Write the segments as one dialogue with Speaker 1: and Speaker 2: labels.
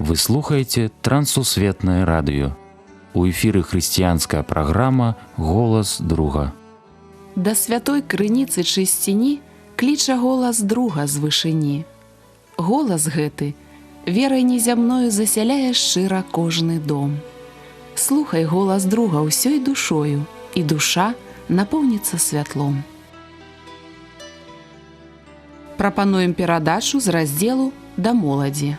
Speaker 1: Вы слухаеце Трансусветнае радыё. У эфіры хрысціянская праграма «Голас друга».
Speaker 2: Да святой крыніцы чысціні кліча голас друга з вышыні. Голас гэты верай незямною засяляе шчыра кожны дом. Слухай голас друга ўсёй душою, і душа напоўніцца святлом. Прапануем перадачу з раздзелу «Да моладзі».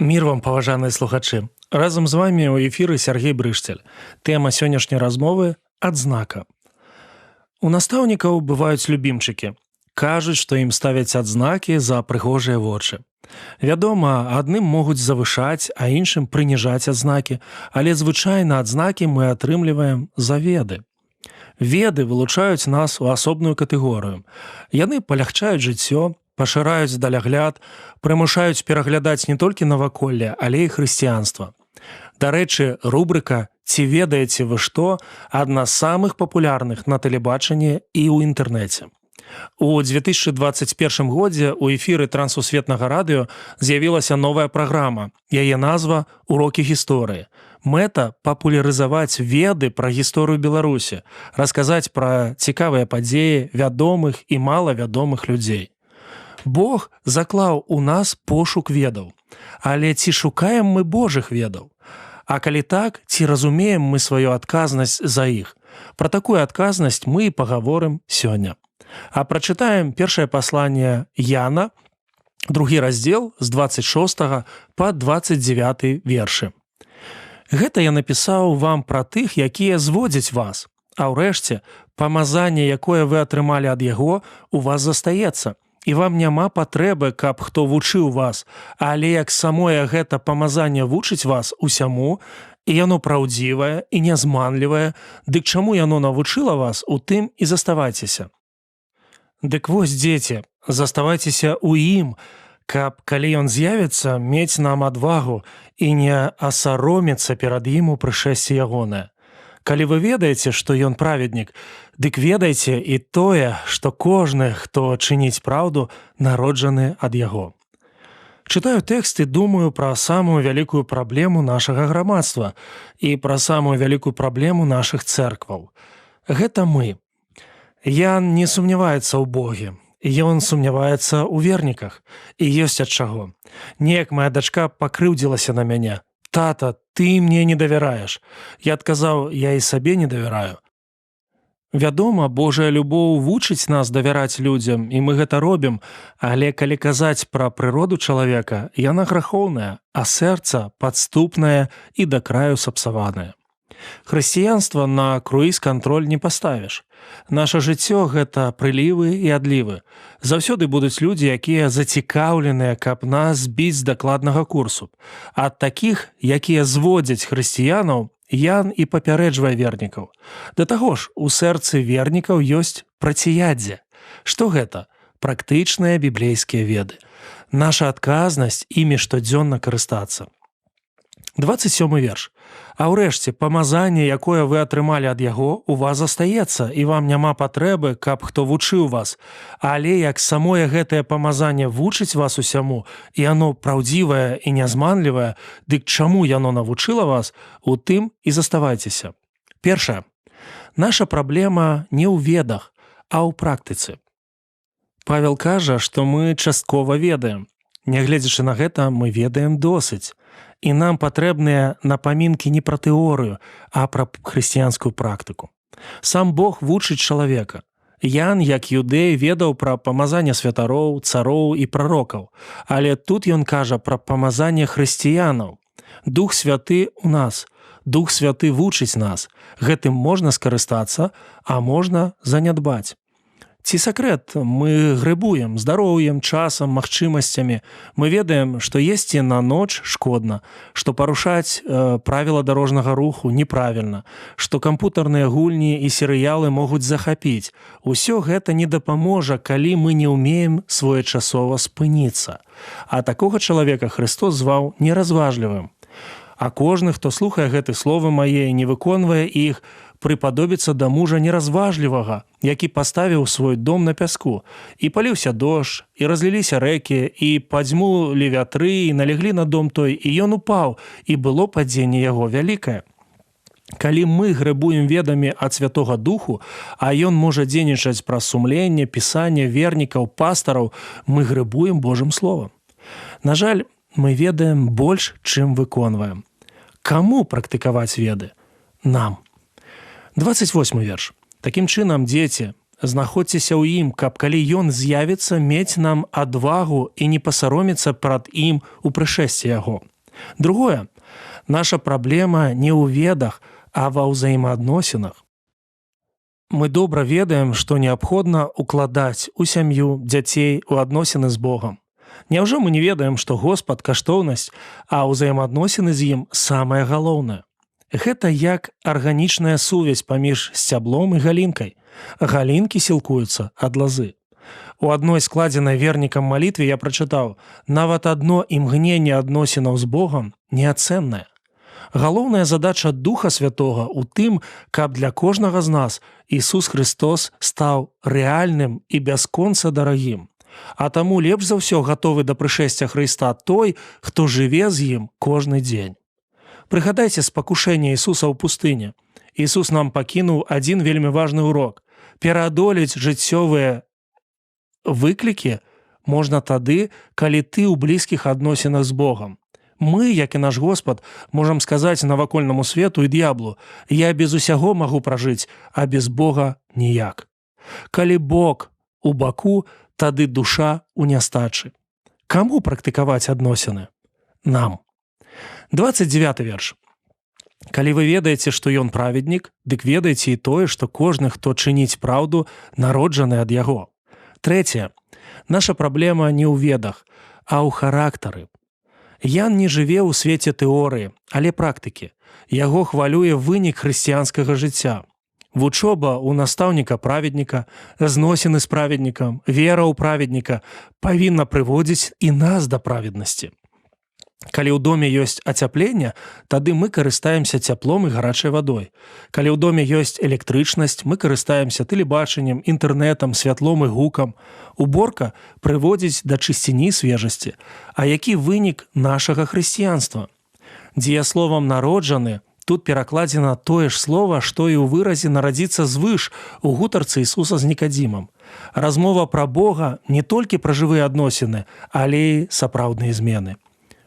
Speaker 3: Мір вам, паважаныя слухачы. Разам з вамі ў эфіры Сергей Брышцель. Тэма сённяшняй размовы – адзнака. У настаўнікаў бываюць любімчыкі. Кажуць, што ім ставяць адзнакі за прыгожыя вочы. Вядома, адным могуць завышаць, а іншым прыніжаць адзнакі, але звычайна адзнакі мы атрымліваем за веды. Веды вылучаюць нас у асобную катэгорыю. Яны палягчаюць жыццё, пашыраюць далягляд, прымушаюць пераглядаць не толькі наваколле, але і хрысціянства. Дарэчы, рубрыка «Ці ведаеце вы што» адна з самых папулярных на тэлебачанні і ў інтэрнэце. У 2021 годзе ў эфіры Трансусветнага радыё з'явілася новая праграма. Яе назва «Урокі гісторыі». Мэта – папулярызаваць веды пра гісторыю Беларусі, расказаць пра цікавыя падзеі вядомых і малавядомых людзей. Бог заклаў у нас пошук ведаў. Але ці шукаем мы Божых ведаў? А калі так, ці разумеем мы сваю адказнасць за іх? Пра такую адказнасць мы і пагаворым сёння. А прачытаем першае пасланне Яна, другі раздзел з 26 па 29 вершы. Гэта я напісаў вам пра тых, якія зводзяць вас, а ўрэшце памазанне, якое вы атрымалі ад яго, у вас застаецца. І вам няма патрэбы, каб хто вучыў вас, але як самое гэта памазанне вучыць вас усяму, і яно праўдзівае і нязманлівае, дык чаму яно навучыла вас, у тым і заставайцеся. Дык вось, дзеці, заставайцеся ў ім, каб, калі ён з'явіцца, мець нам адвагу і не асаромецца перад ім у прышэсці ягонае. Калі вы ведаеце, што ён праведнік, дык ведайце і тое, што кожны, хто чыніць праўду, народжаны ад яго. Чытаю тэкст і думаю пра самую вялікую праблему нашага грамадства і пра самую вялікую праблему нашых цэркваў. Гэта мы. Ян не сумняваецца ў Боге. Ён сумняваецца ў верніках. І ёсць ад чаго. Неяк мая дачка пакрыўдзілася на мяне. «Тата, ты мне не давяраеш». Я адказаў, я і сабе не давяраю. Вядома, Божая любоў вучыць нас давяраць людзям, і мы гэта робім, але калі казаць пра прыроду чалавека, яна грахоўная, а сэрца падступнае і да краю сапсаванае. Хрысціянства на круіз-кантроль не паставіш. Наша жыццё – гэта прылівы і адлівы. Заўсёды будуць людзі, якія зацікаўленыя, каб нас збіць з дакладнага курсу. Ад такіх, якія зводзяць хрысціянаў, Ян і папярэджвае вернікаў. Да таго ж, у сэрцы вернікаў ёсць працяяддзе. Што гэта? Практычныя біблейскія веды. Наша адказнасць імі штодзённа карыстацца. 27 верш. А ўрэшце, памазанне, якое вы атрымалі ад яго, у вас застаецца, і вам няма патрэбы, каб хто вучыў вас. Але як самое гэтае памазанне вучыць вас усяму, і яно праўдзівае і нязманлівае, дык чаму яно навучыла вас, у тым і заставайцеся. Першае. Наша праблема не ў ведах, а ў практыцы. Павел кажа, што мы часткова ведаем. Нягледзячы на гэта, мы ведаем досыць. І нам патрэбныя напамінкі не пра тэорыю, а пра хрысціянскую практыку. Сам Бог вучыць чалавека. Ян, як юдэй, ведаў пра памазанне святароў, цароў і прарокаў. Але тут ён кажа пра памазанне хрысціянаў. Дух Святы ў нас. Дух Святы вучыць нас. Гэтым можна скарыстацца, а можна занядбаць. Ці сакрэт, мы грэбуем здароўем, часам, магчымасцямі. Мы ведаем, што есці на ноч шкодна, што парушаць правіла дарожнага руху неправільна, што кампутарныя гульні і серыялы могуць захапіць. Усё гэта не дапаможа, калі мы не ўмеем своечасова спыніцца. А такога чалавека Христос зваў неразважлівым. А кожны, хто слухае гэты словы мае і не выконвае іх, прыпадобіцца да мужа неразважлівага, які паставіў свой дом на пяску. І паліўся дождж, і разліліся рэкі, і падзьмулі вятры, і налеглі на дом той, і ён упаў, і было падзенне яго вялікае. Калі мы грэбуем ведамі ад Святога Духу, а ён можа дзейнічаць праз сумленне, пісанне, вернікаў, пастараў, мы грэбуем Божым словам. На жаль, мы ведаем больш, чым выконваем. Каму практыкаваць веды? Нам. 28 верш. Такім чынам, дзеці, знаходзьцеся ў ім, каб калі ён з'явіцца, мець нам адвагу і не пасароміцца прад ім у прышэсці яго. Другое. Наша праблема не ў ведах, а ва ўзаемаадносінах. Мы добра ведаем, што неабходна укладаць у сям'ю, дзяцей, у адносіны з Богам. Няўжо мы не ведаем, што Господ – каштоўнасць, а ўзаемаадносіны з ім – самае галоўнае? Гэта як арганічная сувязь паміж сцяблом і галінкай. Галінкі сілкуюцца ад лазы. У адной складзенай вернікам малітве я прачытаў: «Нават адно імгненне адносінаў з Богам неацэннае». Галоўная задача Духа Святога ў тым, каб для кожнага з нас Ісус Христос стаў рэальным і бясконца дарагім. А таму лепш за ўсё гатовы да прышэсця Хрыста той, хто жыве з ім кожны дзень. Прыгадайце спакушэнне Ісуса ў пустыні. Ісус нам пакінуў адзін вельмі важны урок. Пераадолець жыццёвыя выклікі можна тады, калі ты ў блізкіх адносінах з Богам. Мы, як і наш Господ, можам сказаць навакольнаму свету і д'яблу: «Я без усяго магу пражыць, а без Бога ніяк». Калі Бог у баку, тады душа ў нястачы. Каму практыкаваць адносіны? Нам. 29 верш. Калі вы ведаеце, што ён праведнік, дык ведаеце і тое, што кожны, хто чыніць праўду, народжаны ад яго. Трэцяе. Наша праблема не ў ведах, а ў характары. Ян не жыве ў свеце тэорыі, але практыкі. Яго хвалюе вынік хрысціянскага жыцця. Вучоба ў настаўніка-праведніка, зносіны з праведнікам, вера ў праведніка павінна прыводзіць і нас да праведнасці. Калі ў доме ёсць ацяпленне, тады мы карыстаемся цяплом і гарачай вадой. Калі ў доме ёсць электрычнасць, мы карыстаемся тэлебачаннем, інтэрнэтам, святлом і гукам. Уборка прыводзіць да чысціні і свежасці. А які вынік нашага хрысціянства? Дзеясловам «народжаны» тут перакладзена тое ж слова, што і ў выразе «нарадзіцца звыш» у гутарцы Ісуса з Нікадзімам. Размова пра Бога не толькі пра жывыя адносіны, але і сапраўдныя змены.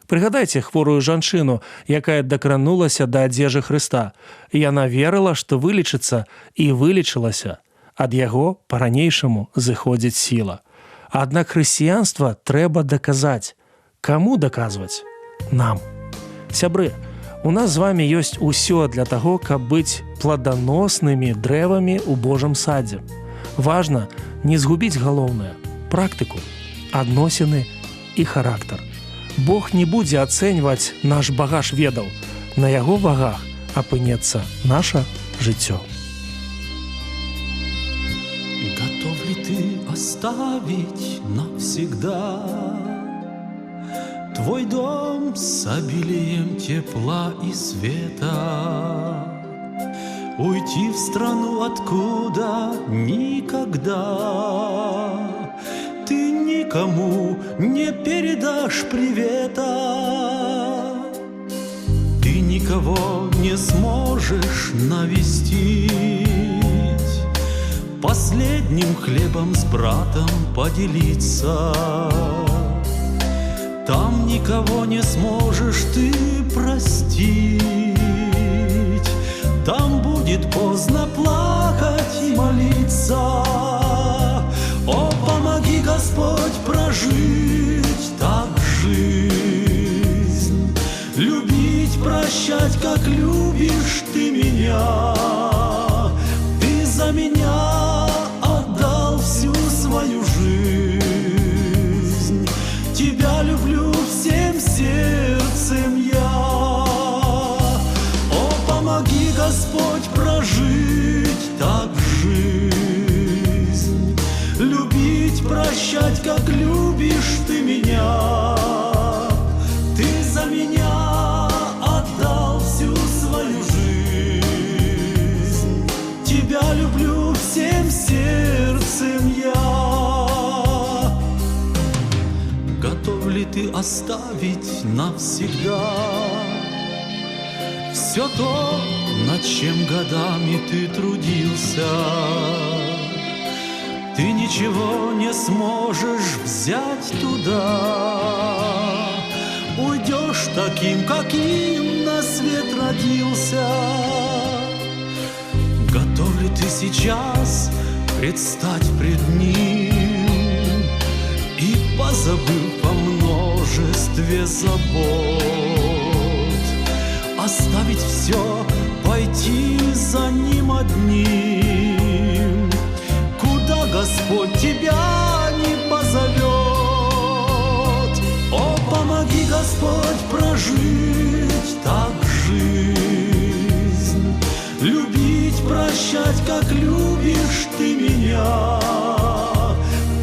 Speaker 3: Прыгадайце хворую жанчыну, якая дакранулася да адзежы Хрыста. Яна верыла, што вылечыцца, і вылечылася. Ад яго па-ранейшаму зыходзіць сіла. Аднак хрысціянства трэба даказаць. Каму даказваць? Нам. Сябры, у нас з вамі ёсць усё для таго, каб быць пладаноснымі дрэвамі ў Божым садзе. Важна не згубіць галоўнае – практыку, адносіны і характар. Бог не будзе ацэньваць наш багаж ведаў. На яго вагах апынецца наша жыццё.
Speaker 4: Готов ли ты оставить навсегда твой дом с обилием тепла и света, уйти в страну, откуда никогда ты никому не передашь привета, ты никого не сможешь навестить, последним хлебом с братом поделиться, там никого не сможешь ты простить, там будет поздно плакать и молиться. О, помоги, Господь, прожить так жизнь, любить, прощать, как любишь ты меня. Ты за меня отдал всю свою жизнь, тебя люблю всем сердцем я. О, помоги, Господь, прожить так жизнь, любить, прощать, как любишь ты меня. Ты за меня отдал всю свою жизнь, ты оставить навсегда все то, над чем годами ты трудился. Ты ничего не сможешь взять туда. Уйдешь таким, каким на свет родился. Готов ли ты сейчас предстать пред ним и, позабыв о множестве забот, оставить все, пойти за ним одним, куда Господь тебя не позовет? О, помоги, Господь, прожить так жизнь, любить, прощать, как любишь ты меня.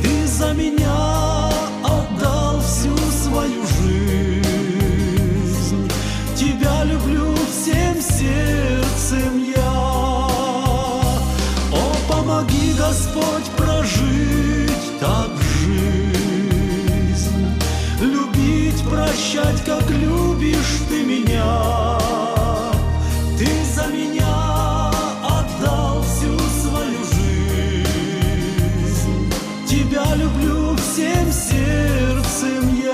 Speaker 4: Ты за меня отдал всю свою жизнь, тебя люблю всем сердцем я. О, помоги, Господь, прожить так жизнь, любить, прощать, как любишь ты меня. Ты за меня отдал всю свою жизнь, тебя люблю всем сердцем я.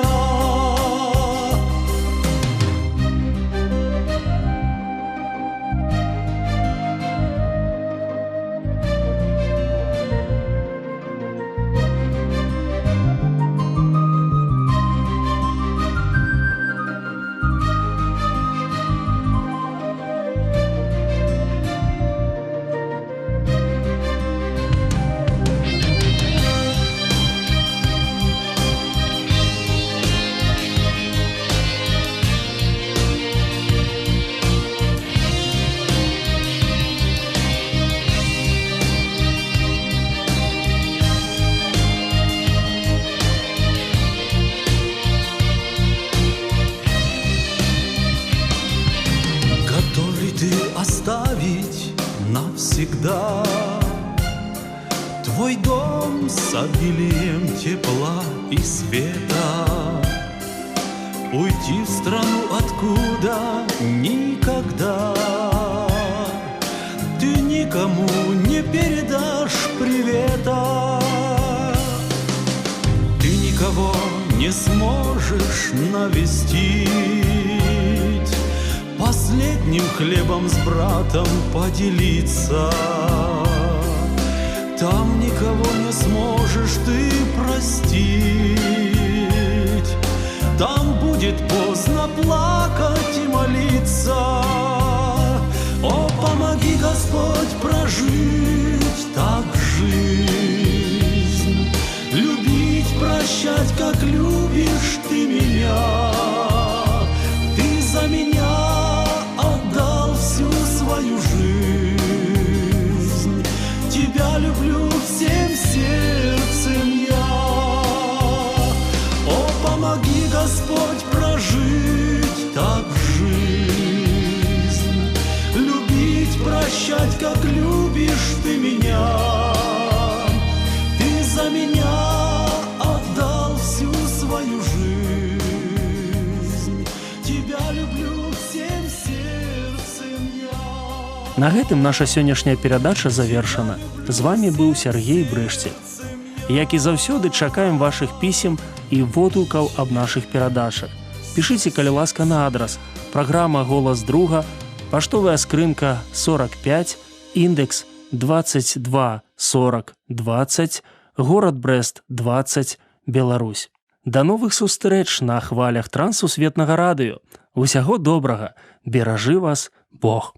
Speaker 4: Оставить навсегда твой дом с обилием тепла и света, уйти в страну, откуда никогда ты никому не передашь привета. Ты никого не сможешь навестить, последним хлебом с братом поделиться. Там никого не сможешь ты простить, там будет поздно плакать и молиться. О, помоги, Господь, прожить так жизнь, любить, прощать, как любишь ты меня. Ты за меня отдал всю свою жизнь, тебя люблю всем сердцем я. О, помоги, Господь, прожить так жизнь, любить, прощать, как любишь ты меня. Ты за меня отдал всю свою жизнь, тебя люблю всем сердцем я.
Speaker 3: На гэтым наша сённяшняя перадача завершана. З вами быў Сергей Брышцель. Як і заўсёды, чакаем вашых пісем і водгукаў аб нашых перадачах. Пішыце, калі ласка, на адрас: праграма «Голас друга», паштовая скрынка 45, індекс 22 40 20, горад Брэст 20, Беларусь. Да новых сустрэч на хвалях Трансусветнага радыё. Усяго добрага, беражы вас Бог.